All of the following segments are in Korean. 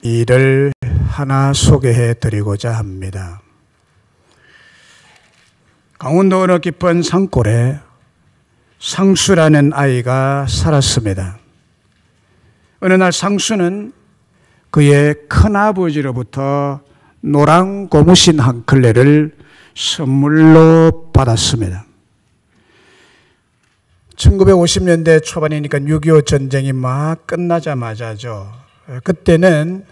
일을 하나 소개해 드리고자 합니다. 강원도 어느 깊은 산골에 상수라는 아이가 살았습니다. 어느 날 상수는 그의 큰아버지로부터 노란 고무신 한 켤레를 선물로 받았습니다. 1950년대 초반이니까 6.25 전쟁이 막 끝나자마자죠. 그때는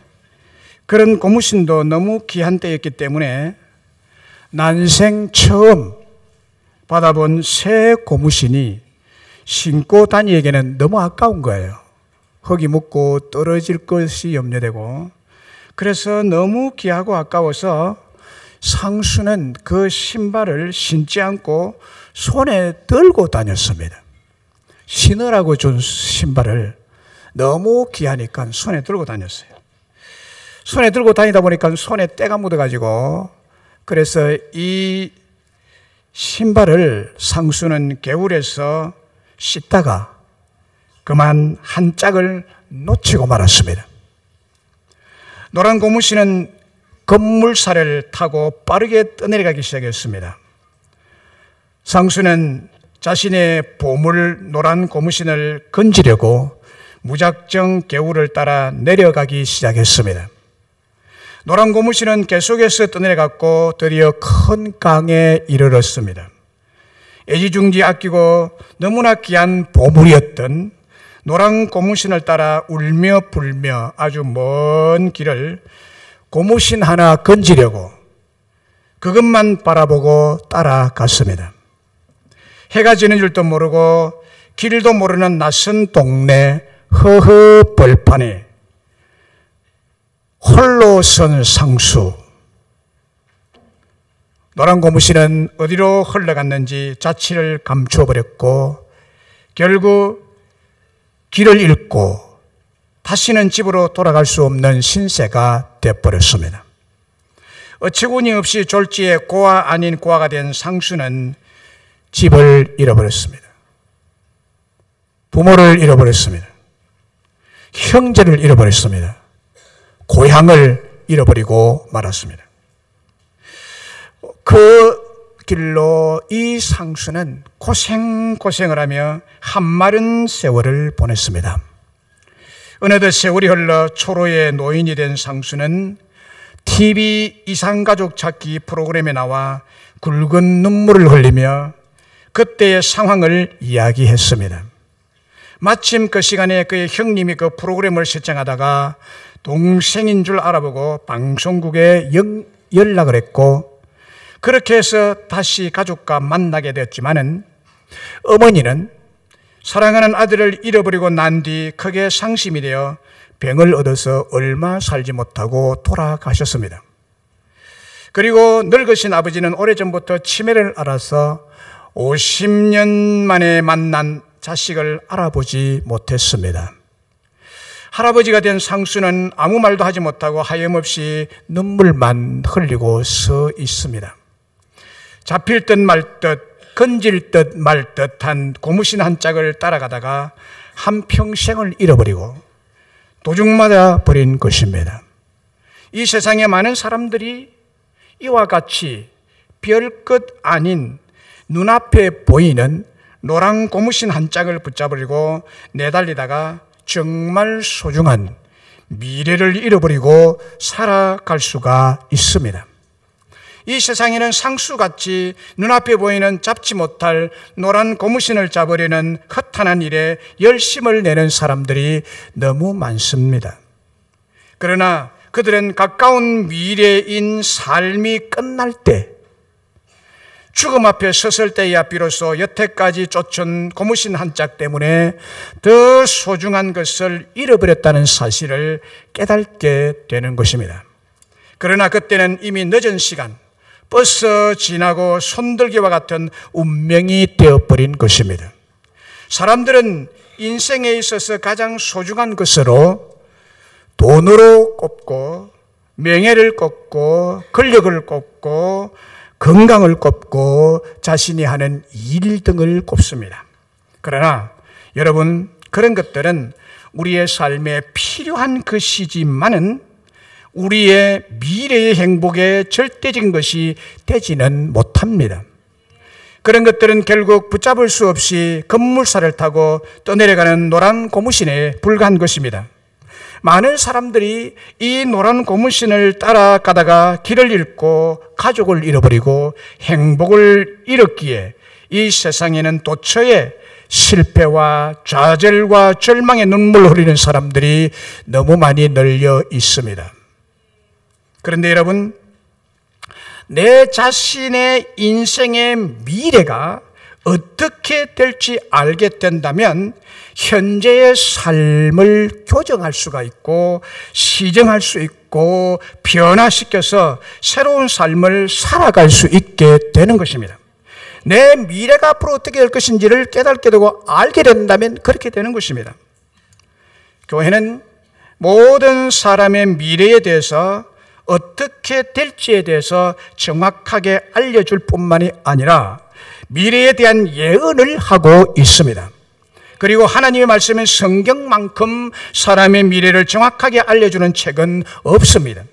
그런 고무신도 너무 귀한 때였기 때문에 난생 처음 받아본 새 고무신이 신고 다니에게는 너무 아까운 거예요. 흙이 묻고 떨어질 것이 염려되고, 그래서 너무 귀하고 아까워서 상수는 그 신발을 신지 않고 손에 들고 다녔습니다. 신으라고 준 신발을 너무 귀하니까 손에 들고 다녔어요. 손에 들고 다니다 보니까 손에 때가 묻어가지고, 그래서 이 신발을 상수는 개울에서 씻다가 그만 한 짝을 놓치고 말았습니다. 노란 고무신은 급물살을 타고 빠르게 떠내려가기 시작했습니다. 상수는 자신의 보물 노란 고무신을 건지려고 무작정 개울을 따라 내려가기 시작했습니다. 노란 고무신은 계속해서 떠내려갔고 드디어 큰 강에 이르렀습니다. 애지중지 아끼고 너무나 귀한 보물이었던 노란 고무신을 따라 울며 불며 아주 먼 길을 고무신 하나 건지려고 그것만 바라보고 따라갔습니다. 해가 지는 줄도 모르고 길도 모르는 낯선 동네 허허 벌판에 홀로 선 상수. 노란 고무신은 어디로 흘러갔는지 자취를 감추어버렸고 결국 길을 잃고 다시는 집으로 돌아갈 수 없는 신세가 되어버렸습니다. 어처구니 없이 졸지에 고아 아닌 고아가 된 상수는 집을 잃어버렸습니다. 부모를 잃어버렸습니다. 형제를 잃어버렸습니다. 고향을 잃어버리고 말았습니다. 그 길로 이 상수는 고생을 하며 한마른 세월을 보냈습니다. 어느덧 세월이 흘러 초로의 노인이 된 상수는 TV 이산가족 찾기 프로그램에 나와 굵은 눈물을 흘리며 그때의 상황을 이야기했습니다. 마침 그 시간에 그의 형님이 그 프로그램을 시청하다가 동생인 줄 알아보고 방송국에 연락을 했고 그렇게 해서 다시 가족과 만나게 되었지만은 어머니는 사랑하는 아들을 잃어버리고 난 뒤 크게 상심이 되어 병을 얻어서 얼마 살지 못하고 돌아가셨습니다. 그리고 늙으신 아버지는 오래전부터 치매를 앓아서 50년 만에 만난 자식을 알아보지 못했습니다. 할아버지가 된 상수는 아무 말도 하지 못하고 하염없이 눈물만 흘리고 서 있습니다. 잡힐 듯 말 듯 건질 듯 말 듯한 고무신 한 짝을 따라가다가 한평생을 잃어버리고 도둑맞아 버린 것입니다. 이 세상에 많은 사람들이 이와 같이 별것 아닌 눈앞에 보이는 노란 고무신 한 짝을 붙잡으려고 내달리다가 정말 소중한 미래를 잃어버리고 살아갈 수가 있습니다. 이 세상에는 상수같이 눈앞에 보이는 잡지 못할 노란 고무신을 잡으려는 허탄한 일에 열심을 내는 사람들이 너무 많습니다. 그러나 그들은 가까운 미래인 삶이 끝날 때 죽음 앞에 섰을 때야 비로소 여태까지 쫓은 고무신 한 짝 때문에 더 소중한 것을 잃어버렸다는 사실을 깨닫게 되는 것입니다. 그러나 그때는 이미 늦은 시간, 버스 지나고 손들기와 같은 운명이 되어버린 것입니다. 사람들은 인생에 있어서 가장 소중한 것으로 돈으로 꼽고 명예를 꼽고 권력을 꼽고 건강을 꼽고 자신이 하는 일 등을 꼽습니다. 그러나 여러분, 그런 것들은 우리의 삶에 필요한 것이지만은 우리의 미래의 행복의 절대적인 것이 되지는 못합니다. 그런 것들은 결국 붙잡을 수 없이 급물살을 타고 떠내려가는 노란 고무신에 불과한 것입니다. 많은 사람들이 이 노란 고무신을 따라가다가 길을 잃고 가족을 잃어버리고 행복을 잃었기에 이 세상에는 도처에 실패와 좌절과 절망의 눈물을 흘리는 사람들이 너무 많이 널려 있습니다. 그런데 여러분, 내 자신의 인생의 미래가 어떻게 될지 알게 된다면 현재의 삶을 교정할 수가 있고 시정할 수 있고 변화시켜서 새로운 삶을 살아갈 수 있게 되는 것입니다. 내 미래가 앞으로 어떻게 될 것인지를 깨닫게 되고 알게 된다면 그렇게 되는 것입니다. 교회는 모든 사람의 미래에 대해서 어떻게 될지에 대해서 정확하게 알려줄 뿐만이 아니라 미래에 대한 예언을 하고 있습니다. 그리고 하나님의 말씀인 성경만큼 사람의 미래를 정확하게 알려주는 책은 없습니다.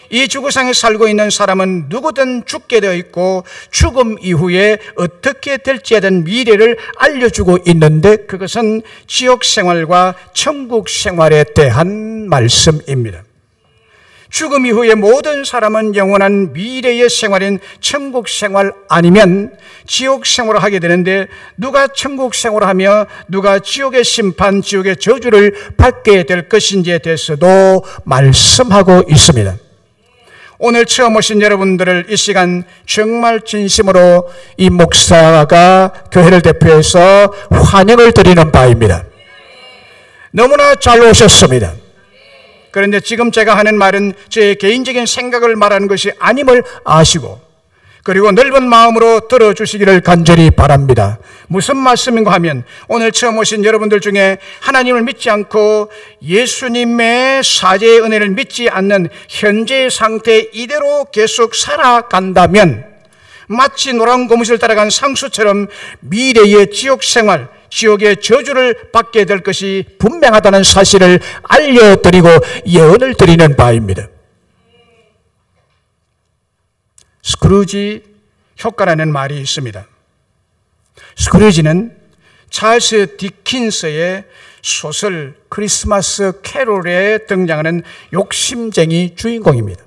이 지구상에 살고 있는 사람은 누구든 죽게 되어 있고 죽음 이후에 어떻게 될지에 대한 미래를 알려주고 있는데 그것은 지옥 생활과 천국 생활에 대한 말씀입니다. 죽음 이후에 모든 사람은 영원한 미래의 생활인 천국 생활 아니면 지옥 생활을 하게 되는데 누가 천국 생활을 하며 누가 지옥의 심판, 지옥의 저주를 받게 될 것인지에 대해서도 말씀하고 있습니다. 오늘 처음 오신 여러분들을 이 시간 정말 진심으로 이 목사가 교회를 대표해서 환영을 드리는 바입니다. 너무나 잘 오셨습니다. 그런데 지금 제가 하는 말은 제 개인적인 생각을 말하는 것이 아님을 아시고 그리고 넓은 마음으로 들어주시기를 간절히 바랍니다. 무슨 말씀인가 하면 오늘 처음 오신 여러분들 중에 하나님을 믿지 않고 예수님의 사죄의 은혜를 믿지 않는 현재의 상태 이대로 계속 살아간다면 마치 노란 고무신을 따라간 상수처럼 미래의 지옥 생활, 지옥의 저주를 받게 될 것이 분명하다는 사실을 알려드리고 예언을 드리는 바입니다. 스크루지 효과라는 말이 있습니다. 스크루지는 찰스 디킨스의 소설 크리스마스 캐롤에 등장하는 욕심쟁이 주인공입니다.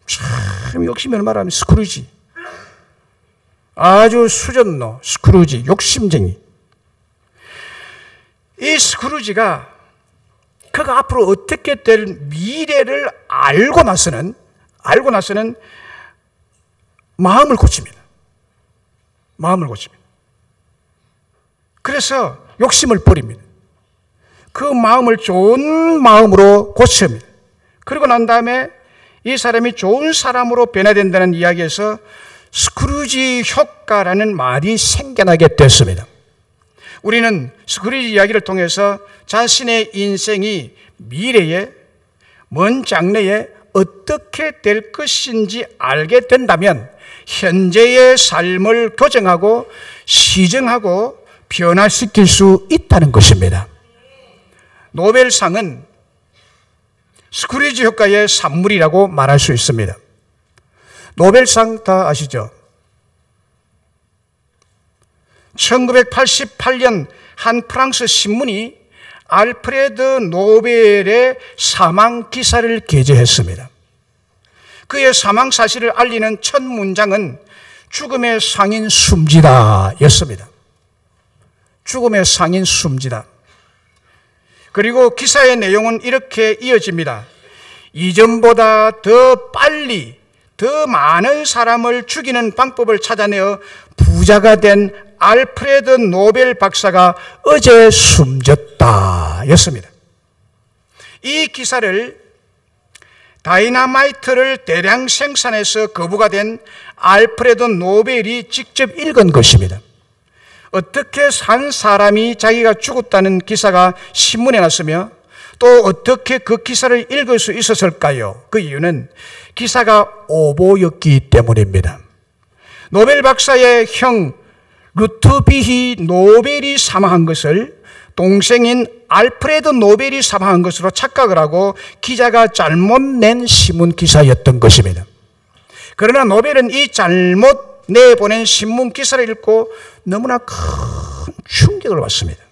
참 욕심이 얼마나 하면 스크루지. 아주 수전노 스크루지, 욕심쟁이. 이 스크루지가 그가 앞으로 어떻게 될 미래를 알고 나서는 마음을 고칩니다. 마음을 고칩니다. 그래서 욕심을 버립니다. 그 마음을 좋은 마음으로 고칩니다. 그리고 난 다음에 이 사람이 좋은 사람으로 변화된다는 이야기에서 스크루지 효과라는 말이 생겨나게 됐습니다. 우리는 스크루지 이야기를 통해서 자신의 인생이 미래에 먼 장래에 어떻게 될 것인지 알게 된다면 현재의 삶을 교정하고 시정하고 변화시킬 수 있다는 것입니다. 노벨상은 스크루지 효과의 산물이라고 말할 수 있습니다. 노벨상 다 아시죠? 1988년 한 프랑스 신문이 알프레드 노벨의 사망 기사를 게재했습니다. 그의 사망 사실을 알리는 첫 문장은 죽음의 상인 숨지다 였습니다. 죽음의 상인 숨지다. 그리고 기사의 내용은 이렇게 이어집니다. 이전보다 더 빨리 더 많은 사람을 죽이는 방법을 찾아내어 부자가 된 알프레드 노벨 박사가 어제 숨졌다 였습니다. 이 기사를 다이너마이트를 대량 생산해서 거부가 된 알프레드 노벨이 직접 읽은 것입니다. 어떻게 산 사람이 자기가 죽었다는 기사가 신문에 났으며 또 어떻게 그 기사를 읽을 수 있었을까요? 그 이유는 기사가 오보였기 때문입니다. 노벨 박사의 형 루트비히 노벨이 사망한 것을 동생인 알프레드 노벨이 사망한 것으로 착각을 하고 기자가 잘못 낸 신문 기사였던 것입니다. 그러나 노벨은 이 잘못 내보낸 신문 기사를 읽고 너무나 큰 충격을 받습니다.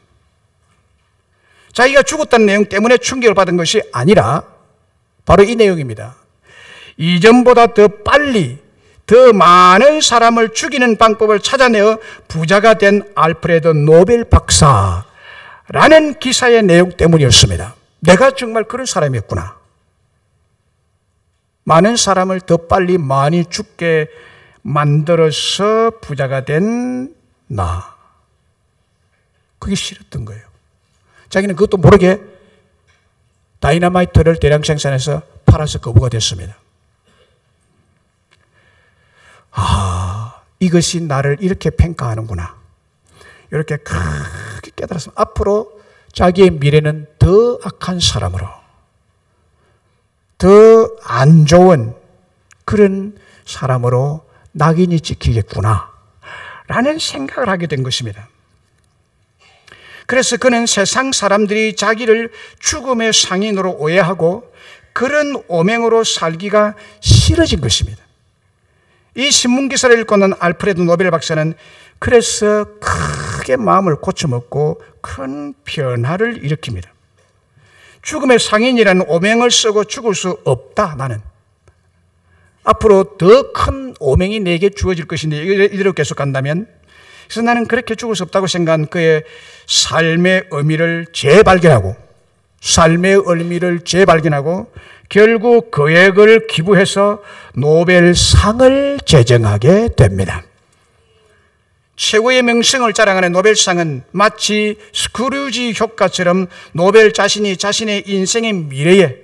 자기가 죽었다는 내용 때문에 충격을 받은 것이 아니라 바로 이 내용입니다. 이전보다 더 빨리 더 많은 사람을 죽이는 방법을 찾아내어 부자가 된 알프레드 노벨 박사라는 기사의 내용 때문이었습니다. 내가 정말 그런 사람이었구나. 많은 사람을 더 빨리 많이 죽게 만들어서 부자가 된 나. 그게 싫었던 거예요. 자기는 그것도 모르게 다이너마이트를 대량 생산해서 팔아서 거부가 됐습니다. 이것이 나를 이렇게 평가하는구나. 이렇게 크게 깨달았습니다. 앞으로 자기의 미래는 더 악한 사람으로, 더 안 좋은 그런 사람으로 낙인이 찍히겠구나 라는 생각을 하게 된 것입니다. 그래서 그는 세상 사람들이 자기를 죽음의 상인으로 오해하고 그런 오명으로 살기가 싫어진 것입니다. 이 신문기사를 읽고는 알프레드 노벨 박사는 그래서 크게 마음을 고쳐먹고 큰 변화를 일으킵니다. 죽음의 상인이라는 오명을 쓰고 죽을 수 없다. 나는 앞으로 더 큰 오명이 내게 주어질 것인데 이대로 계속 간다면, 그래서 나는 그렇게 죽을 수 없다고 생각한 그의 삶의 의미를 재발견하고 결국 거액을 기부해서 노벨상을 제정하게 됩니다. 최고의 명성을 자랑하는 노벨상은 마치 스크루지 효과처럼 노벨 자신이 자신의 인생의 미래에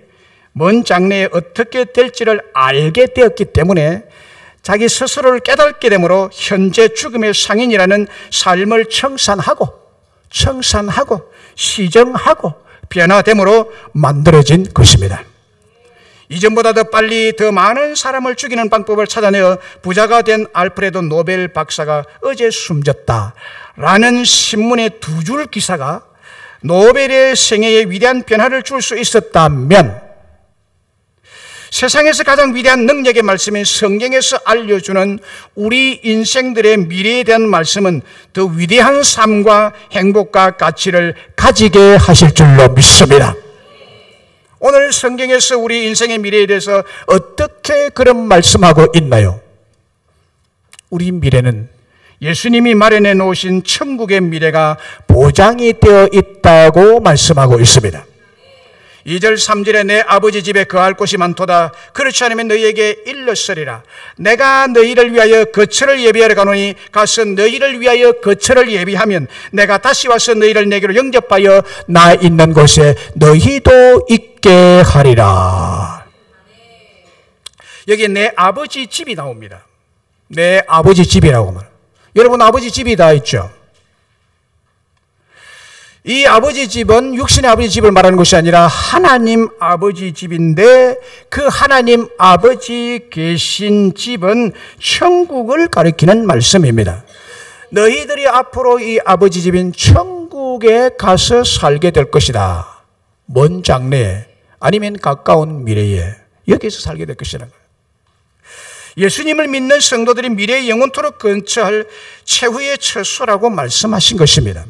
먼 장래에 어떻게 될지를 알게 되었기 때문에 자기 스스로를 깨닫게 되므로 현재 죽음의 상인이라는 삶을 청산하고 시정하고 변화됨으로 만들어진 것입니다. 이전보다 더 빨리 더 많은 사람을 죽이는 방법을 찾아내어 부자가 된 알프레드 노벨 박사가 어제 숨졌다라는 신문의 두 줄 기사가 노벨의 생애에 위대한 변화를 줄 수 있었다면, 세상에서 가장 위대한 능력의 말씀인 성경에서 알려주는 우리 인생들의 미래에 대한 말씀은 더 위대한 삶과 행복과 가치를 가지게 하실 줄로 믿습니다. 오늘 성경에서 우리 인생의 미래에 대해서 어떻게 그런 말씀하고 있나요? 우리 미래는 예수님이 마련해 놓으신 천국의 미래가 보장이 되어 있다고 말씀하고 있습니다. 2절 3절에 내 아버지 집에 거할 곳이 많도다. 그렇지 않으면 너희에게 일렀으리라. 내가 너희를 위하여 거처를 예비하러 가노니 가서 너희를 위하여 거처를 예비하면 내가 다시 와서 너희를 내게로 영접하여 나 있는 곳에 너희도 있게 하리라. 여기 내 아버지 집이 나옵니다. 내 아버지 집이라고 말합니다. 여러분, 아버지 집이 다 있죠? 이 아버지 집은 육신의 아버지 집을 말하는 것이 아니라 하나님 아버지 집인데, 그 하나님 아버지 계신 집은 천국을 가리키는 말씀입니다. 너희들이 앞으로 이 아버지 집인 천국에 가서 살게 될 것이다. 먼 장래에 아니면 가까운 미래에 여기서 살게 될 것이라는 거예요. 예수님을 믿는 성도들이 미래에 영원토록 근처할 최후의 처소라고 말씀하신 것입니다.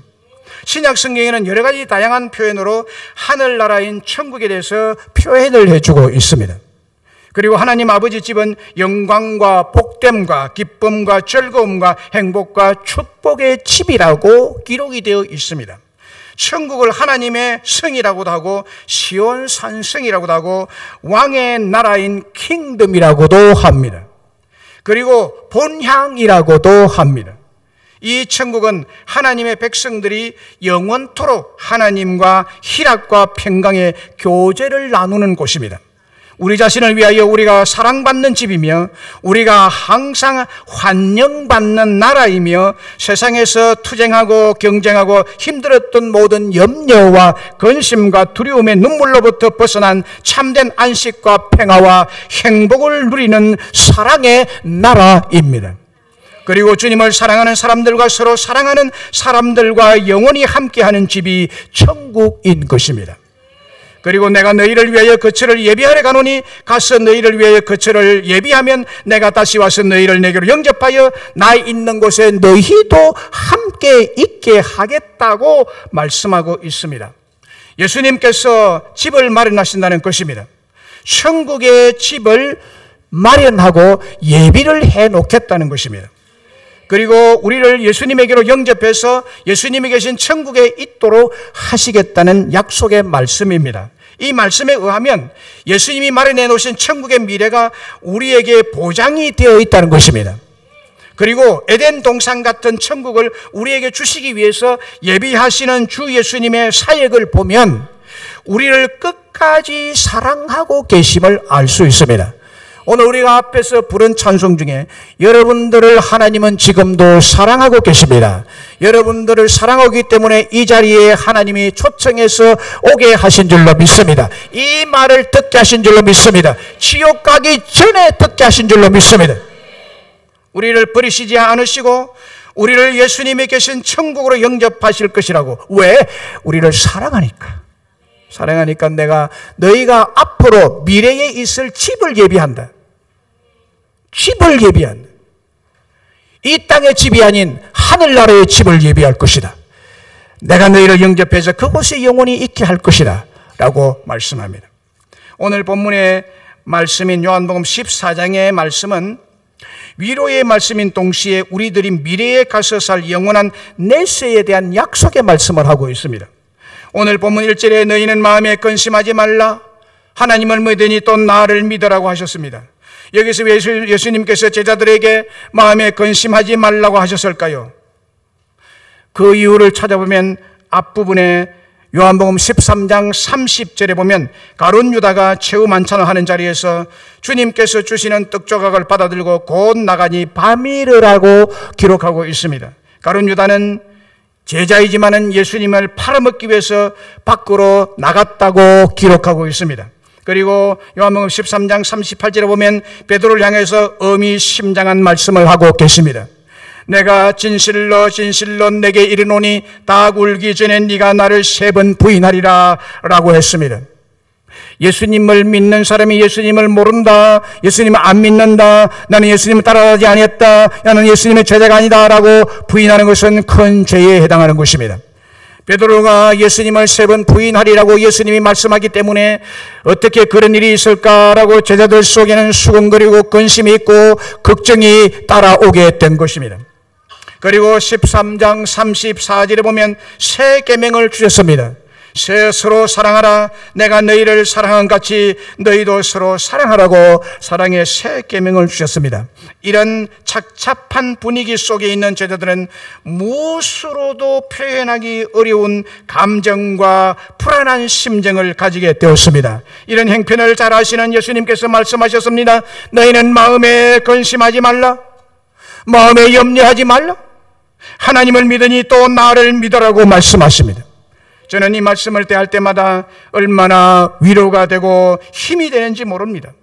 신약 성경에는 여러 가지 다양한 표현으로 하늘나라인 천국에 대해서 표현을 해주고 있습니다. 그리고 하나님 아버지 집은 영광과 복됨과 기쁨과 즐거움과 행복과 축복의 집이라고 기록이 되어 있습니다. 천국을 하나님의 성이라고도 하고 시온 산성이라고도 하고 왕의 나라인 킹덤이라고도 합니다. 그리고 본향이라고도 합니다. 이 천국은 하나님의 백성들이 영원토록 하나님과 희락과 평강의 교제를 나누는 곳입니다. 우리 자신을 위하여 우리가 사랑받는 집이며 우리가 항상 환영받는 나라이며 세상에서 투쟁하고 경쟁하고 힘들었던 모든 염려와 근심과 두려움의 눈물로부터 벗어난 참된 안식과 평화와 행복을 누리는 사랑의 나라입니다. 그리고 주님을 사랑하는 사람들과 서로 사랑하는 사람들과 영원히 함께하는 집이 천국인 것입니다. 그리고 내가 너희를 위하여 거처를 예비하러 가노니 가서 너희를 위하여 거처를 예비하면 내가 다시 와서 너희를 내게로 영접하여 나 있는 곳에 너희도 함께 있게 하겠다고 말씀하고 있습니다. 예수님께서 집을 마련하신다는 것입니다. 천국의 집을 마련하고 예비를 해 놓겠다는 것입니다. 그리고 우리를 예수님에게로 영접해서 예수님이 계신 천국에 있도록 하시겠다는 약속의 말씀입니다. 이 말씀에 의하면 예수님이 마련해 놓으신 천국의 미래가 우리에게 보장이 되어 있다는 것입니다. 그리고 에덴 동산 같은 천국을 우리에게 주시기 위해서 예비하시는 주 예수님의 사역을 보면 우리를 끝까지 사랑하고 계심을 알 수 있습니다. 오늘 우리가 앞에서 부른 찬송 중에 여러분들을 하나님은 지금도 사랑하고 계십니다. 여러분들을 사랑하기 때문에 이 자리에 하나님이 초청해서 오게 하신 줄로 믿습니다. 이 말을 듣게 하신 줄로 믿습니다. 지옥 가기 전에 듣게 하신 줄로 믿습니다. 우리를 버리시지 않으시고 우리를 예수님이 계신 천국으로 영접하실 것이라고. 왜? 우리를 사랑하니까. 사랑하니까 내가 너희가 앞으로 미래에 있을 집을 예비한다. 집을 예비한다. 이 땅의 집이 아닌 하늘나라의 집을 예비할 것이다. 내가 너희를 영접해서 그곳에 영원히 있게 할 것이다 라고 말씀합니다. 오늘 본문의 말씀인 요한복음 14장의 말씀은 위로의 말씀인 동시에 우리들이 미래에 가서 살 영원한 내세에 대한 약속의 말씀을 하고 있습니다. 오늘 본문 1절에 너희는 마음에 근심하지 말라. 하나님을 믿으니 또 나를 믿으라고 하셨습니다. 여기서 예수님께서 제자들에게 마음에 근심하지 말라고 하셨을까요? 그 이유를 찾아보면 앞부분에 요한복음 13장 30절에 보면 가룟 유다가 최후 만찬을 하는 자리에서 주님께서 주시는 떡조각을 받아들고 곧 나가니 밤이 이르라고 기록하고 있습니다. 가룟 유다는 제자이지만은 예수님을 팔아먹기 위해서 밖으로 나갔다고 기록하고 있습니다. 그리고 요한복음 13장 38절에 보면 베드로를 향해서 의미심장한 말씀을 하고 계십니다. 내가 진실로 진실로 내게 이르노니 닭 울기 전에 네가 나를 3번 부인하리라 라고 했습니다. 예수님을 믿는 사람이 예수님을 모른다, 예수님을 안 믿는다, 나는 예수님을 따라가지 아니했다, 나는 예수님의 제자가 아니다 라고 부인하는 것은 큰 죄에 해당하는 것입니다. 베드로가 예수님을 3번 부인하리라고 예수님이 말씀하기 때문에 어떻게 그런 일이 있을까라고 제자들 속에는 수근거리고 근심이 있고 걱정이 따라오게 된 것입니다. 그리고 13장 34절에 보면 새 계명을 주셨습니다. 서로 사랑하라. 내가 너희를 사랑한 같이 너희도 서로 사랑하라고 사랑의 새 계명을 주셨습니다. 이런 착잡한 분위기 속에 있는 제자들은 무엇으로도 표현하기 어려운 감정과 불안한 심정을 가지게 되었습니다. 이런 행편을 잘 아시는 예수님께서 말씀하셨습니다. 너희는 마음에 근심하지 말라. 마음에 염려하지 말라. 하나님을 믿으니 또 나를 믿으라고 말씀하십니다. 저는 이 말씀을 대할 때마다 얼마나 위로가 되고 힘이 되는지 모릅니다.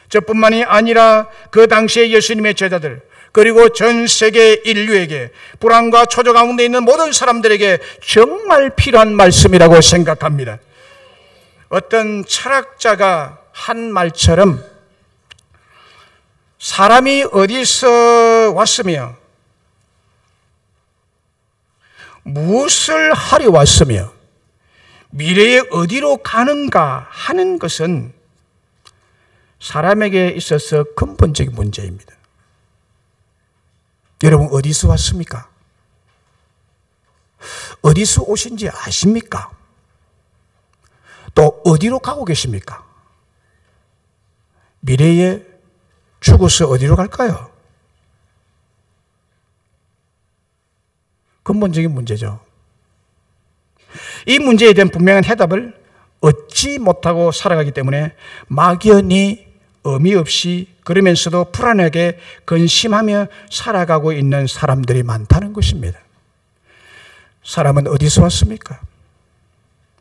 저뿐만이 아니라 그 당시에 예수님의 제자들 그리고 전 세계 인류에게 불안과 초조 가운데 있는 모든 사람들에게 정말 필요한 말씀이라고 생각합니다. 어떤 철학자가 한 말처럼 사람이 어디서 왔으며 무엇을 하려 왔으며 미래에 어디로 가는가 하는 것은 사람에게 있어서 근본적인 문제입니다. 여러분 어디서 왔습니까? 어디서 오신지 아십니까? 또 어디로 가고 계십니까? 미래에 죽어서 어디로 갈까요? 근본적인 문제죠. 이 문제에 대한 분명한 해답을 얻지 못하고 살아가기 때문에 막연히 의미 없이 그러면서도 불안하게 근심하며 살아가고 있는 사람들이 많다는 것입니다. 사람은 어디서 왔습니까?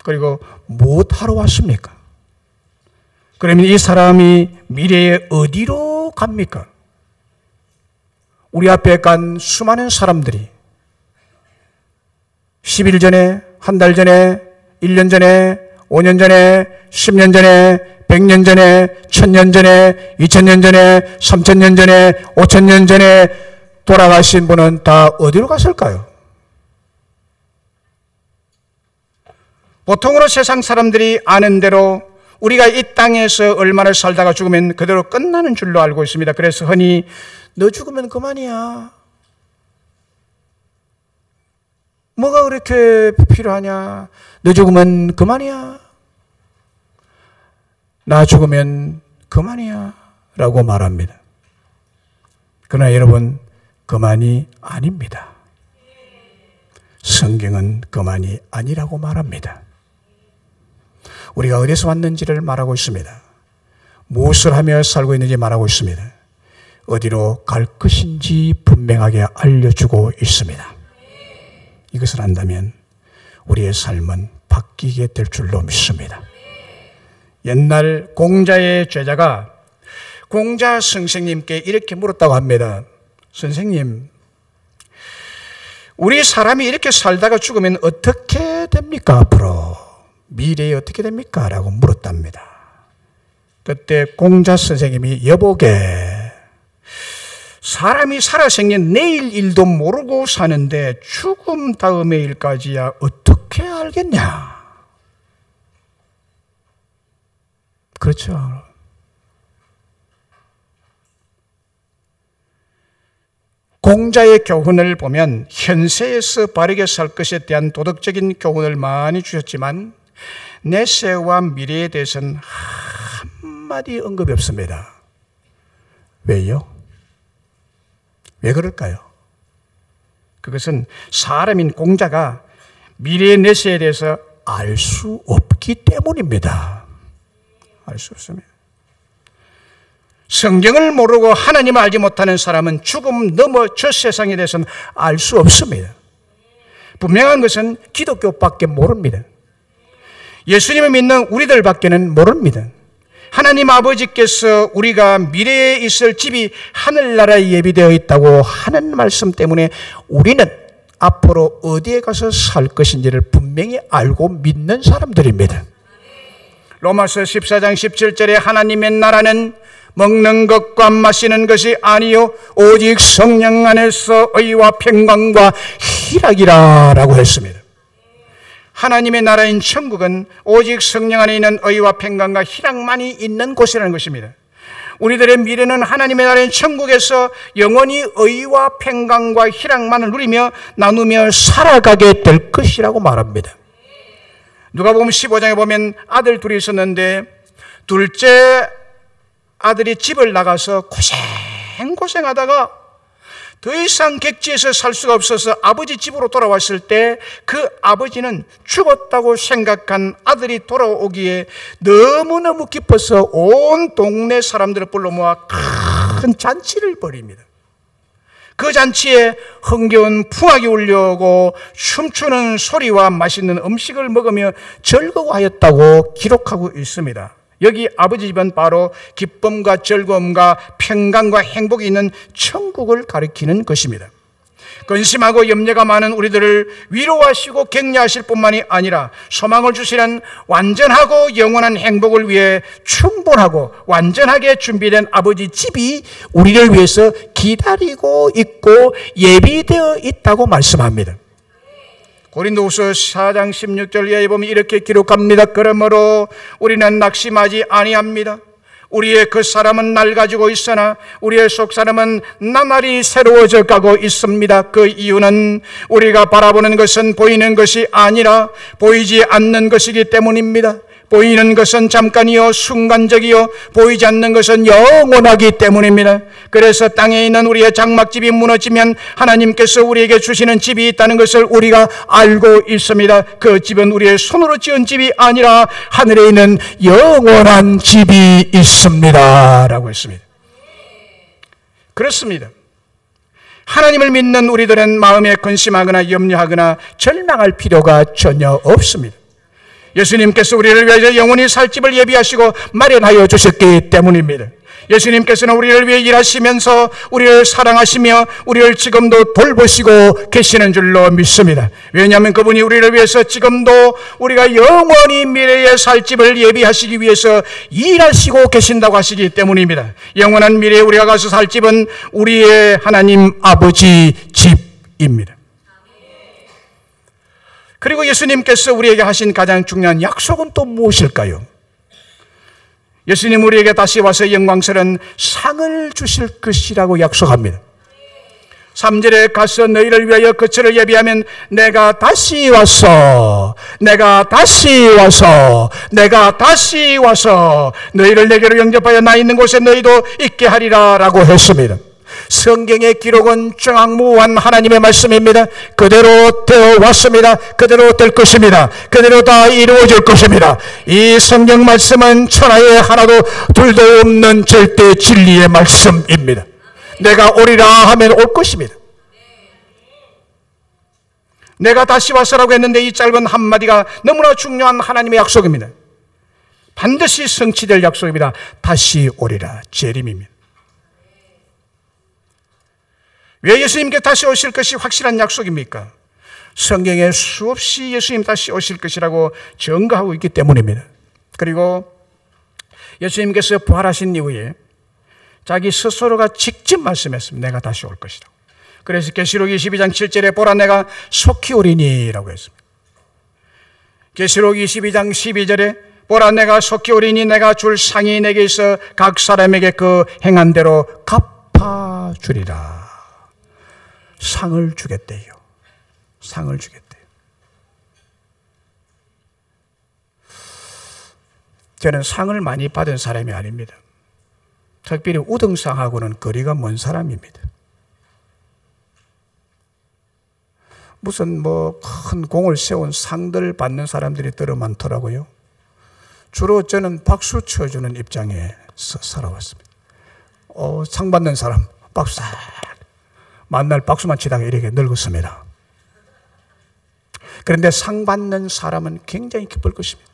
그리고 무엇하러 왔습니까? 그러면 이 사람이 미래에 어디로 갑니까? 우리 앞에 간 수많은 사람들이 10일 전에, 한 달 전에, 1년 전에, 5년 전에, 10년 전에, 100년 전에, 1000년 전에, 2000년 전에, 3000년 전에, 5000년 전에 돌아가신 분은 다 어디로 갔을까요? 보통으로 세상 사람들이 아는 대로 우리가 이 땅에서 얼마나 살다가 죽으면 그대로 끝나는 줄로 알고 있습니다. 그래서 흔히 너 죽으면 그만이야. 뭐가 그렇게 필요하냐? 너 죽으면 그만이야. 나 죽으면 그만이야. 라고 말합니다. 그러나 여러분, 그만이 아닙니다. 성경은 그만이 아니라고 말합니다. 우리가 어디서 왔는지를 말하고 있습니다. 무엇을 하며 살고 있는지 말하고 있습니다. 어디로 갈 것인지 분명하게 알려주고 있습니다. 이것을 안다면 우리의 삶은 바뀌게 될 줄로 믿습니다. 옛날 공자의 제자가 공자 선생님께 이렇게 물었다고 합니다. 선생님, 우리 사람이 이렇게 살다가 죽으면 어떻게 됩니까? 앞으로 미래에 어떻게 됩니까? 라고 물었답니다. 그때 공자 선생님이 여보게, 사람이 살아생긴 내일 일도 모르고 사는데 죽음 다음의 일까지야 어떻게 알겠냐? 그렇죠. 공자의 교훈을 보면 현세에서 바르게 살 것에 대한 도덕적인 교훈을 많이 주셨지만 내세와 미래에 대해서는 한마디 언급이 없습니다. 왜요? 왜 그럴까요? 그것은 사람인 공자가 미래의 내세에 대해서 알 수 없기 때문입니다. 알 수 없습니다. 성경을 모르고 하나님을 알지 못하는 사람은 죽음 넘어 저 세상에 대해서는 알 수 없습니다. 분명한 것은 기독교밖에 모릅니다. 예수님을 믿는 우리들밖에는 모릅니다. 하나님 아버지께서 우리가 미래에 있을 집이 하늘나라에 예비되어 있다고 하는 말씀 때문에 우리는 앞으로 어디에 가서 살 것인지를 분명히 알고 믿는 사람들입니다. 로마서 14장 17절에 하나님의 나라는 먹는 것과 마시는 것이 아니요 오직 성령 안에서 의와 평강과 희락이라 라고 했습니다. 하나님의 나라인 천국은 오직 성령 안에 있는 의와 평강과 희락만이 있는 곳이라는 것입니다. 우리들의 미래는 하나님의 나라인 천국에서 영원히 의와 평강과 희락만을 누리며 나누며 살아가게 될 것이라고 말합니다. 누가복음 15장에 보면 아들 둘이 있었는데 둘째 아들이 집을 나가서 고생하다가 더 이상 객지에서 살 수가 없어서 아버지 집으로 돌아왔을 때 그 아버지는 죽었다고 생각한 아들이 돌아오기에 너무너무 기뻐서 온 동네 사람들을 불러 모아 큰 잔치를 벌입니다. 그 잔치에 흥겨운 풍악이 울려오고 춤추는 소리와 맛있는 음식을 먹으며 즐거워하였다고 기록하고 있습니다. 여기 아버지 집은 바로 기쁨과 즐거움과 평강과 행복이 있는 천국을 가리키는 것입니다. 근심하고 염려가 많은 우리들을 위로하시고 격려하실 뿐만이 아니라 소망을 주시는 완전하고 영원한 행복을 위해 충분하고 완전하게 준비된 아버지 집이 우리를 위해서 기다리고 있고 예비되어 있다고 말씀합니다. 고린도후서 4장 16절 이하에 보면 이렇게 기록합니다. 그러므로 우리는 낙심하지 아니합니다. 우리의 겉사람은 낡아지고 있으나 우리의 속사람은 나날이 새로워져 가고 있습니다. 그 이유는 우리가 바라보는 것은 보이는 것이 아니라 보이지 않는 것이기 때문입니다. 보이는 것은 잠깐이요 순간적이요 보이지 않는 것은 영원하기 때문입니다. 그래서 땅에 있는 우리의 장막집이 무너지면 하나님께서 우리에게 주시는 집이 있다는 것을 우리가 알고 있습니다. 그 집은 우리의 손으로 지은 집이 아니라 하늘에 있는 영원한 집이 있습니다 라고 했습니다. 그렇습니다. 하나님을 믿는 우리들은 마음에 근심하거나 염려하거나 절망할 필요가 전혀 없습니다. 예수님께서 우리를 위하여 영원히 살 집을 예비하시고 마련하여 주셨기 때문입니다. 예수님께서는 우리를 위해 일하시면서 우리를 사랑하시며 우리를 지금도 돌보시고 계시는 줄로 믿습니다. 왜냐하면 그분이 우리를 위해서 지금도 우리가 영원히 미래에 살 집을 예비하시기 위해서 일하시고 계신다고 하시기 때문입니다. 영원한 미래에 우리가 가서 살 집은 우리의 하나님 아버지 집입니다. 그리고 예수님께서 우리에게 하신 가장 중요한 약속은 또 무엇일까요? 예수님 우리에게 다시 와서 영광스러운 상을 주실 것이라고 약속합니다. 3절에 가서 너희를 위하여 거처를 예비하면 내가 다시 와서 너희를 내게로 영접하여 나 있는 곳에 너희도 있게 하리라 라고 했습니다. 성경의 기록은 정확무한 하나님의 말씀입니다. 그대로 되어 왔습니다. 그대로 될 것입니다. 그대로 다 이루어질 것입니다. 이 성경 말씀은 천하에 하나도 둘도 없는 절대 진리의 말씀입니다. 내가 오리라 하면 올 것입니다. 내가 다시 와서라고 했는데 이 짧은 한마디가 너무나 중요한 하나님의 약속입니다. 반드시 성취될 약속입니다. 다시 오리라. 재림입니다. 왜 예수님께 다시 오실 것이 확실한 약속입니까? 성경에 수없이 예수님 다시 오실 것이라고 증거하고 있기 때문입니다. 그리고 예수님께서 부활하신 이후에 자기 스스로가 직접 말씀했습니다. 내가 다시 올 것이다. 그래서 계시록 22장 7절에 보라 내가 속히 오리니 라고 했습니다. 계시록 22장 12절에 보라 내가 속히 오리니 내가 줄 상이 내게 있어 각 사람에게 그 행한 대로 갚아주리라. 상을 주겠대요. 상을 주겠대요. 저는 상을 많이 받은 사람이 아닙니다. 특별히 우등상하고는 거리가 먼 사람입니다. 무슨 큰 공을 세운 상들 받는 사람들이 들어 많더라고요. 주로 저는 박수 쳐주는 입장에서 살아왔습니다. 상 받는 사람 박수 만날 박수만 치다가 이렇게 늙었습니다. 그런데 상 받는 사람은 굉장히 기쁠 것입니다.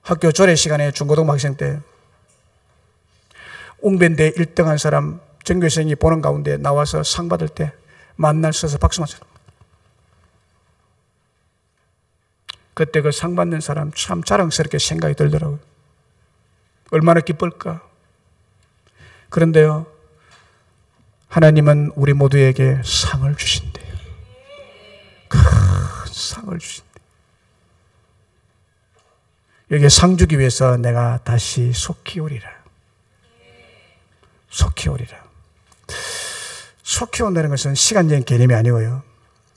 학교 조례 시간에 중고등학생 때 웅변대 1등한 사람 전교생이 보는 가운데 나와서 상 받을 때 만날 서서 박수만 쳐. 그때 그 상 받는 사람 참 자랑스럽게 생각이 들더라고요. 얼마나 기쁠까. 그런데요, 하나님은 우리 모두에게 상을 주신대요. 큰 상을 주신대요. 여기에 상 주기 위해서 내가 다시 속히 오리라. 속히 오리라. 속히 온다는 것은 시간적인 개념이 아니고요.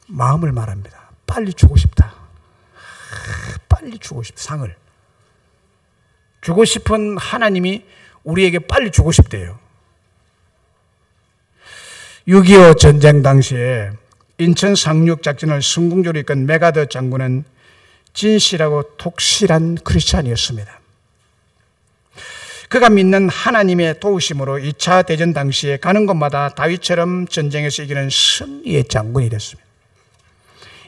마음을 말합니다. 빨리 주고 싶다. 빨리 주고 싶다. 상을. 주고 싶은 하나님이 우리에게 빨리 주고 싶대요. 6.25 전쟁 당시에 인천 상륙 작전을 성공적으로 이끈 메가더 장군은 진실하고 독실한 크리스찬이었습니다. 그가 믿는 하나님의 도우심으로 2차 대전 당시에 가는 곳마다 다윗처럼 전쟁에서 이기는 승리의 장군이 됐습니다.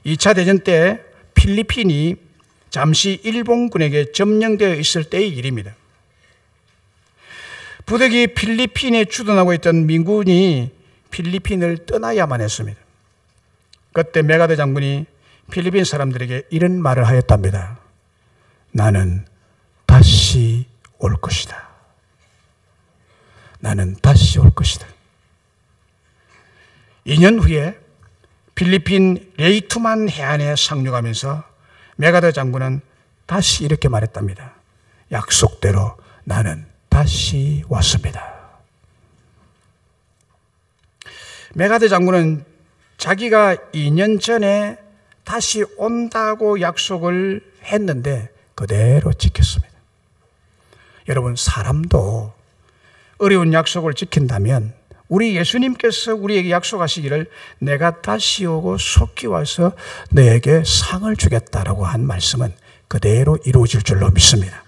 2차 대전 때 필리핀이 잠시 일본군에게 점령되어 있을 때의 일입니다. 부득이 필리핀에 주둔하고 있던 미군이 필리핀을 떠나야만 했습니다. 그때 메가더 장군이 필리핀 사람들에게 이런 말을 하였답니다. 나는 다시 올 것이다. 나는 다시 올 것이다. 2년 후에 필리핀 레이투만 해안에 상륙하면서 메가더 장군은 다시 이렇게 말했답니다. 약속대로 나는 다시 왔습니다. 메가더 장군은 자기가 2년 전에 다시 온다고 약속을 했는데 그대로 지켰습니다. 여러분, 사람도 어려운 약속을 지킨다면 우리 예수님께서 우리에게 약속하시기를 내가 다시 오고 속히 와서 너에게 상을 주겠다라고 한 말씀은 그대로 이루어질 줄로 믿습니다.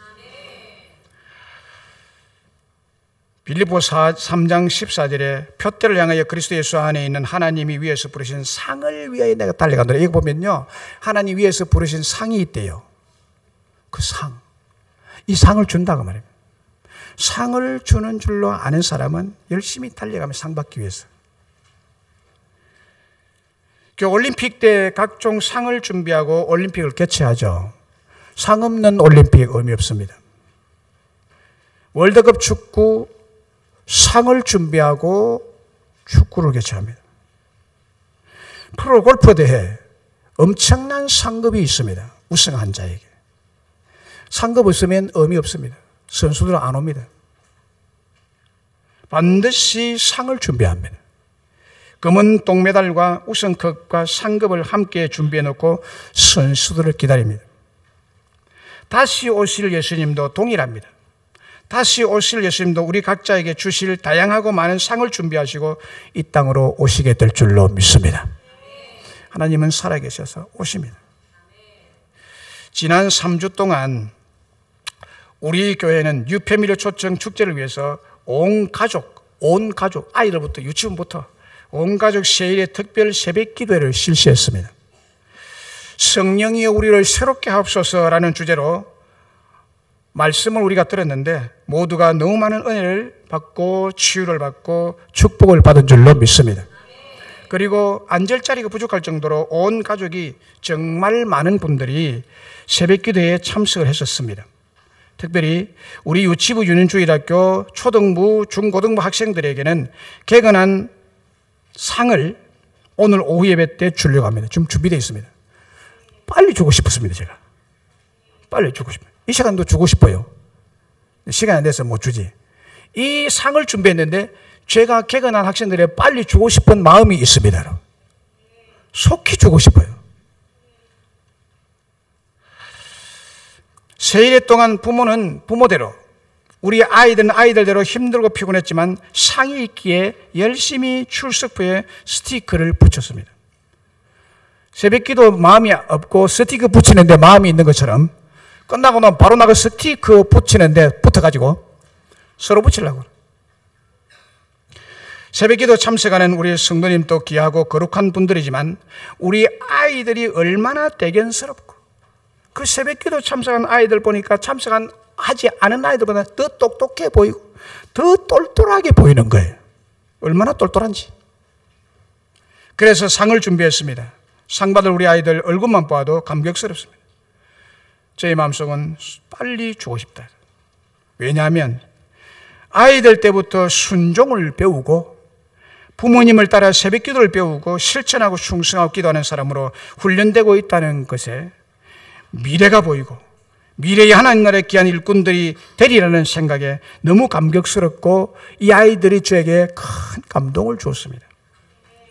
빌립보 3장 14절에 표대를 향하여 그리스도 예수 안에 있는 하나님이 위에서 부르신 상을 위하여 내가 달려가노라. 이거 보면요, 하나님 위에서 부르신 상이 있대요. 그 상, 이 상을 준다고 말입니다. 상을 주는 줄로 아는 사람은 열심히 달려가며 상 받기 위해서. 올림픽 때 각종 상을 준비하고 올림픽을 개최하죠. 상 없는 올림픽 의미 없습니다. 월드컵 축구 상을 준비하고 축구를 개최합니다. 프로 골프 대회 엄청난 상금이 있습니다. 우승한 자에게. 상금 없으면 의미 없습니다. 선수들은 안 옵니다. 반드시 상을 준비합니다. 금은 동메달과 우승컵과 상금을 함께 준비해 놓고 선수들을 기다립니다. 다시 오실 예수님도 동일합니다. 다시 오실 예수님도 우리 각자에게 주실 다양하고 많은 상을 준비하시고 이 땅으로 오시게 될 줄로 믿습니다. 하나님은 살아계셔서 오십니다. 지난 3주 동안 우리 교회는 유패밀요 초청 축제를 위해서 온 가족, 아이들부터 유치원부터 온 가족 세일의 특별 새벽 기도회를 실시했습니다. 성령이 우리를 새롭게 하옵소서라는 주제로 말씀을 우리가 들었는데 모두가 너무 많은 은혜를 받고 치유를 받고 축복을 받은 줄로 믿습니다. 그리고 앉을 자리가 부족할 정도로 온 가족이 정말 많은 분들이 새벽 기도회에 참석을 했었습니다. 특별히 우리 유치부 유년주일학교 초등부, 중고등부 학생들에게는 개근한 상을 오늘 오후 예배 때 주려고 합니다. 지금 준비되어 있습니다. 빨리 주고 싶었습니다. 제가 빨리 주고 싶어요. 이 시간도 주고 싶어요. 시간이 안 돼서 못 주지. 이 상을 준비했는데 제가 개근한 학생들에 빨리 주고 싶은 마음이 있습니다. 속히 주고 싶어요. 세일에 동안 부모는 부모대로, 우리 아이들은 아이들대로 힘들고 피곤했지만 상이 있기에 열심히 출석부에 스티커를 붙였습니다. 새벽기도 마음이 없고 스티커 붙이는데 마음이 있는 것처럼 끝나고 나면 바로 나가 스티커 붙이는데 붙어가지고 서로 붙이려고. 새벽기도 참석하는 우리 성도님도 귀하고 거룩한 분들이지만 우리 아이들이 얼마나 대견스럽고 그 새벽기도 참석한 아이들 보니까 하지 않은 아이들보다 더 똑똑해 보이고 더 똘똘하게 보이는 거예요. 얼마나 똘똘한지. 그래서 상을 준비했습니다. 상 받을 우리 아이들 얼굴만 보아도 감격스럽습니다. 저희 마음속은 빨리 주고 싶다. 왜냐하면 아이들 때부터 순종을 배우고 부모님을 따라 새벽 기도를 배우고 실천하고 충성하고 기도하는 사람으로 훈련되고 있다는 것에 미래가 보이고 미래의 하나님 나라의 귀한 일꾼들이 되리라는 생각에 너무 감격스럽고 이 아이들이 저에게 큰 감동을 주었습니다.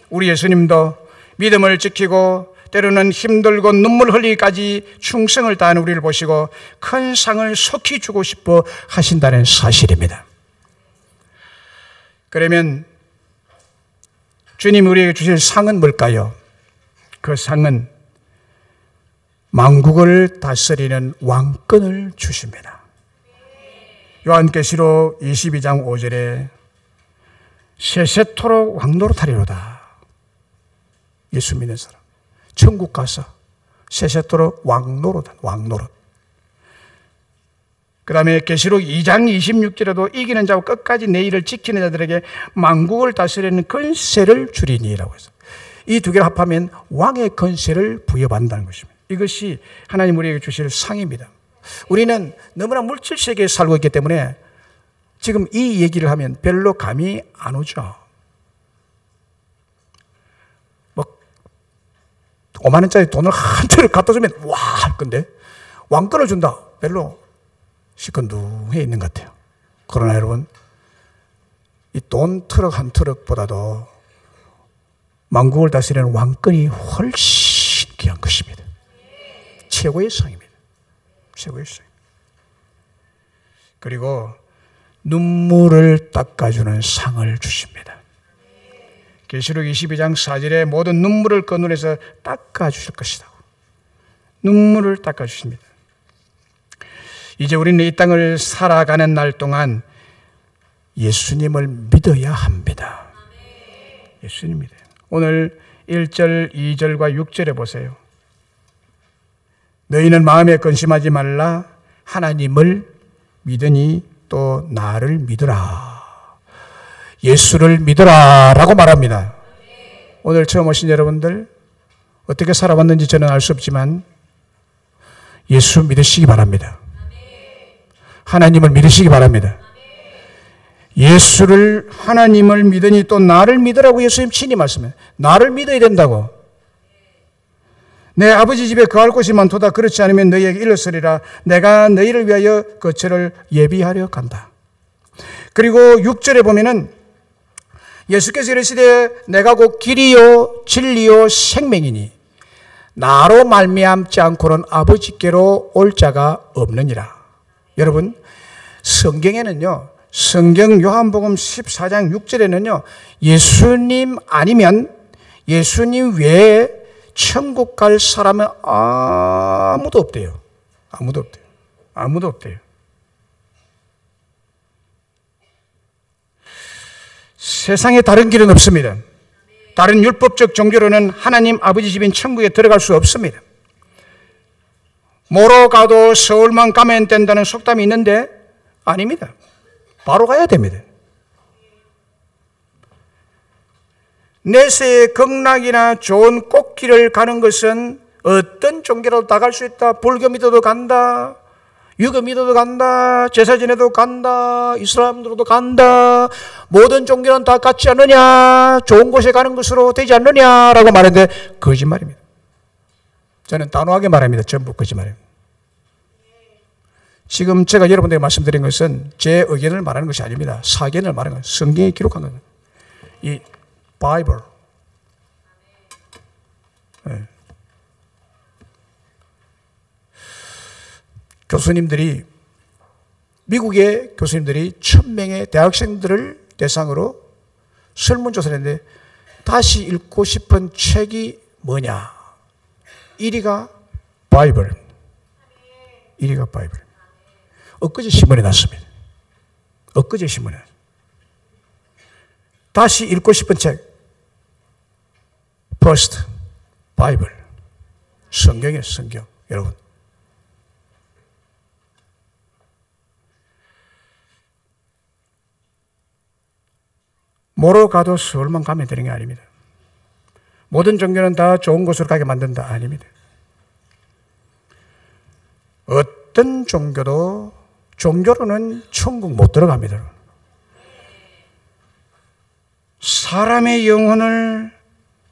우리 예수님도 믿음을 지키고 때로는 힘들고 눈물 흘리기까지 충성을 다하는 우리를 보시고 큰 상을 속히 주고 싶어 하신다는 사실입니다. 그러면 주님 우리에게 주실 상은 뭘까요? 그 상은 만국을 다스리는 왕권을 주십니다. 요한계시록 22장 5절에 세세토록 왕노릇하리로다. 예수 믿는 사람 천국 가서 세세토록 왕노릇. 그 다음에 계시록 2장 26절에도 이기는 자와 끝까지 내 일을 지키는 자들에게 만국을 다스리는 권세를 주리니라고 해서 이 두 개를 합하면 왕의 권세를 부여받는다는 것입니다. 이것이 하나님 우리에게 주실 상입니다. 우리는 너무나 물질 세계에 살고 있기 때문에 지금 이 얘기를 하면 별로 감이 안 오죠. 5만 원짜리 돈을 한 채를 갖다 주면 와 할 건데 왕권을 준다. 별로 시큰둥해 있는 것 같아요. 그러나 여러분 이 돈 트럭 한 트럭보다도 만국을 다스리는 왕권이 훨씬 귀한 것입니다. 최고의 상입니다. 최고의 상. 그리고 눈물을 닦아주는 상을 주십니다. 계시록 22장 4절에 모든 눈물을 거느려서 닦아주실 것이다. 눈물을 닦아주십니다. 이제 우리는 이 땅을 살아가는 날 동안 예수님을 믿어야 합니다. 예수님 믿어요. 오늘 1절, 2절과 6절에 보세요. 너희는 마음에 근심하지 말라. 하나님을 믿으니 또 나를 믿으라. 예수를 믿으라 라고 말합니다. 오늘 처음 오신 여러분들 어떻게 살아왔는지 저는 알 수 없지만 예수 믿으시기 바랍니다. 하나님을 믿으시기 바랍니다. 예수를, 하나님을 믿으니 또 나를 믿으라고 예수님 친히 말씀해요. 나를 믿어야 된다고. 내 아버지 집에 거할 곳이 많도다. 그렇지 않으면 너희에게 일렀으리라. 내가 너희를 위하여 거처를 예비하려 간다. 그리고 6절에 보면은 예수께서 이르시되 내가 곧 길이요 진리요 생명이니 나로 말미암지 않고는 아버지께로 올 자가 없느니라. 여러분, 성경에는요, 성경 요한복음 14장 6절에는요, 예수님 아니면 예수님 외에 천국 갈 사람은 아무도 없대요. 아무도 없대요. 아무도 없대요. 세상에 다른 길은 없습니다. 다른 율법적 종교로는 하나님 아버지 집인 천국에 들어갈 수 없습니다. 뭐로 가도 서울만 가면 된다는 속담이 있는데 아닙니다. 바로 가야 됩니다. 내세의 극락이나 좋은 꽃길을 가는 것은 어떤 종교로도 다 갈 수 있다. 불교 믿어도 간다. 유교 믿어도 간다. 제사 지내도 간다. 이슬람으로도 간다. 모든 종교는 다 같지 않느냐. 좋은 곳에 가는 것으로 되지 않느냐라고 말하는데 거짓말입니다. 저는 단호하게 말합니다. 전부 거짓말입니다. 지금 제가 여러분들에게 말씀드린 것은 제 의견을 말하는 것이 아닙니다. 사견을 말하는 거예요. 성경에 기록한 거예요. 이 바이블. 네. 교수님들이, 미국의 교수님들이 1000명의 대학생들을 대상으로 설문조사를 했는데 다시 읽고 싶은 책이 뭐냐? 1위가 바이블. 1위가 바이블. 엊그제 신문에 났습니다. 엊그제 신문에. 다시 읽고 싶은 책. First, 바이블. 성경이에요, 성경. 여러분. 뭐로 가도 서울만 가면 되는 게 아닙니다. 모든 종교는 다 좋은 곳으로 가게 만든다. 아닙니다. 어떤 종교로는 천국 못 들어갑니다. 사람의 영혼을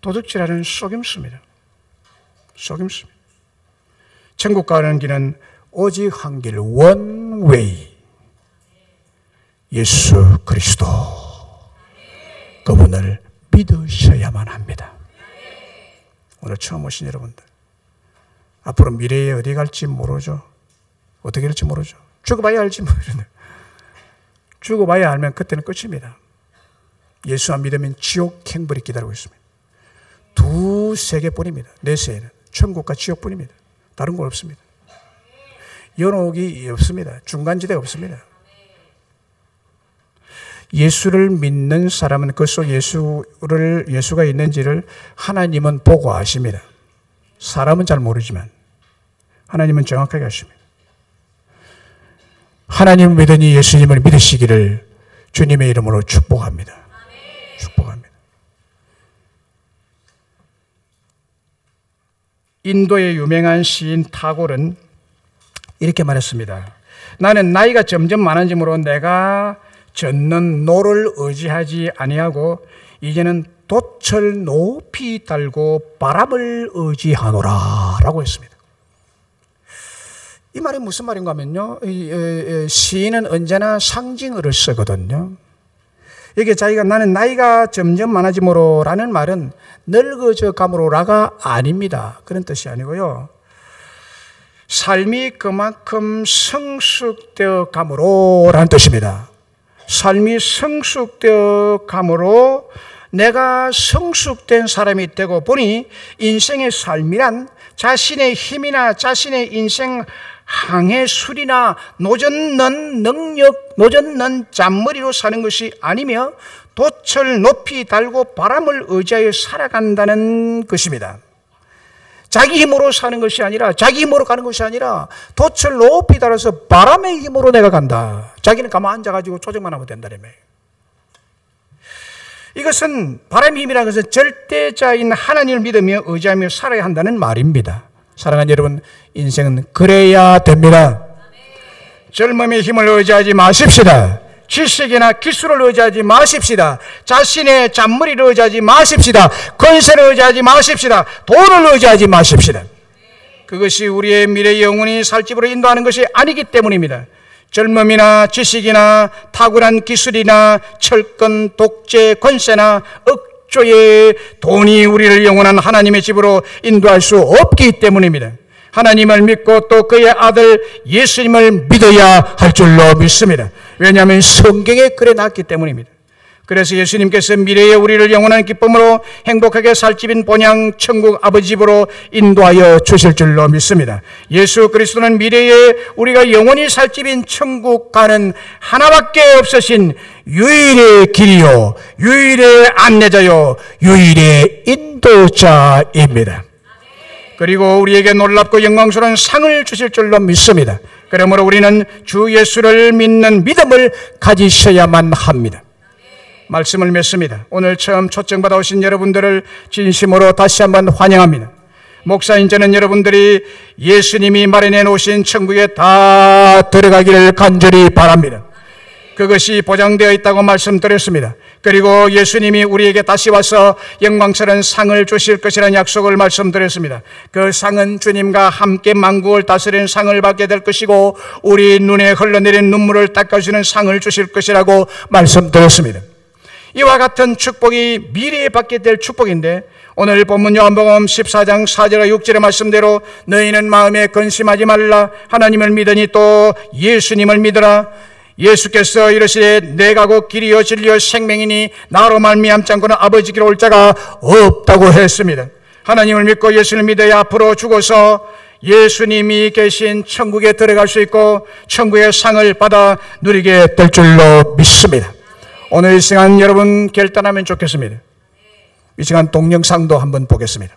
도둑질하는 속임수입니다. 속임수입니다. 천국 가는 길은 오직 한 길, one way. 예수 그리스도. 그분을 믿으셔야만 합니다. 오늘 처음 오신 여러분들, 앞으로 미래에 어디 갈지 모르죠. 어떻게 될지 모르죠. 죽어봐야 알지 모르는데, 죽어봐야 알면 그때는 끝입니다. 예수 안 믿으면 지옥 행벌이 기다리고 있습니다. 두 세계뿐입니다. 내 세계는 천국과 지옥뿐입니다. 다른 건 없습니다. 연옥이 없습니다. 중간지대가 없습니다. 예수를 믿는 사람은 그 속 예수가 있는지를 하나님은 보고 아십니다. 사람은 잘 모르지만 하나님은 정확하게 아십니다. 하나님을 믿으니 예수님을 믿으시기를 주님의 이름으로 축복합니다. 축복합니다. 인도의 유명한 시인 타골은 이렇게 말했습니다. 나는 나이가 점점 많아지므로 내가 젓는 노를 의지하지 아니하고 이제는 돛을 높이 달고 바람을 의지하노라 라고 했습니다. 이 말이 무슨 말인가 하면요, 시인은 언제나 상징어를 쓰거든요. 이게 자기가 나는 나이가 점점 많아지므로 라는 말은 늙어져 감으로라가 아닙니다. 그런 뜻이 아니고요, 삶이 그만큼 성숙되어 감으로 라는 뜻입니다. 삶이 성숙되어 감으로 내가 성숙된 사람이 되고 보니 인생의 삶이란 자신의 힘이나 자신의 인생 항해술이나 노젓는 능력, 노젓는 잔머리로 사는 것이 아니며 돛을 높이 달고 바람을 의지하여 살아간다는 것입니다. 자기 힘으로 사는 것이 아니라, 자기 힘으로 가는 것이 아니라 돛을 높이 달아서 바람의 힘으로 내가 간다. 자기는 가만 앉아가지고 조정만 하면 된다라며. 이것은 바람의 힘이라는 것은 절대자인 하나님을 믿으며 의지하며 살아야 한다는 말입니다. 사랑하는 여러분, 인생은 그래야 됩니다. 젊음의 힘을 의지하지 마십시다. 지식이나 기술을 의지하지 마십시다. 자신의 잔머리를 의지하지 마십시다. 권세를 의지하지 마십시다. 돈을 의지하지 마십시다. 그것이 우리의 미래 영혼이 살 집으로 인도하는 것이 아니기 때문입니다. 젊음이나 지식이나 탁월한 기술이나 철권, 독재, 권세나 억조의 돈이 우리를 영원한 하나님의 집으로 인도할 수 없기 때문입니다. 하나님을 믿고 또 그의 아들 예수님을 믿어야 할 줄로 믿습니다. 왜냐하면 성경에 그래 놨기 때문입니다. 그래서 예수님께서 미래에 우리를 영원한 기쁨으로 행복하게 살 집인 본향 천국 아버지 집으로 인도하여 주실 줄로 믿습니다. 예수 그리스도는 미래에 우리가 영원히 살 집인 천국 가는 하나밖에 없으신 유일의 길이요, 유일의 안내자요, 유일의 인도자입니다. 그리고 우리에게 놀랍고 영광스러운 상을 주실 줄로 믿습니다. 그러므로 우리는 주 예수를 믿는 믿음을 가지셔야만 합니다. 말씀을 맺습니다. 오늘 처음 초청받아 오신 여러분들을 진심으로 다시 한번 환영합니다. 목사인 저는 여러분들이 예수님이 마련해 놓으신 천국에 다 들어가기를 간절히 바랍니다. 그것이 보장되어 있다고 말씀드렸습니다. 그리고 예수님이 우리에게 다시 와서 영광스러운 상을 주실 것이라는 약속을 말씀드렸습니다. 그 상은 주님과 함께 만국을 다스리는 상을 받게 될 것이고 우리 눈에 흘러내린 눈물을 닦아주는 상을 주실 것이라고 말씀드렸습니다. 이와 같은 축복이 미래에 받게 될 축복인데 오늘 본문 요한복음 14장 4절과 6절의 말씀대로 너희는 마음에 근심하지 말라. 하나님을 믿으니 또 예수님을 믿으라. 예수께서 이르시되 내가 곧 길이요 진리요 생명이니 나로 말미암지 않고는 아버지께로 올 자가 없다고 했습니다. 하나님을 믿고 예수를 믿어야 앞으로 죽어서 예수님이 계신 천국에 들어갈 수 있고 천국의 상을 받아 누리게 될 줄로 믿습니다. 오늘 이 시간 여러분 결단하면 좋겠습니다. 이 시간 동영상도 한번 보겠습니다.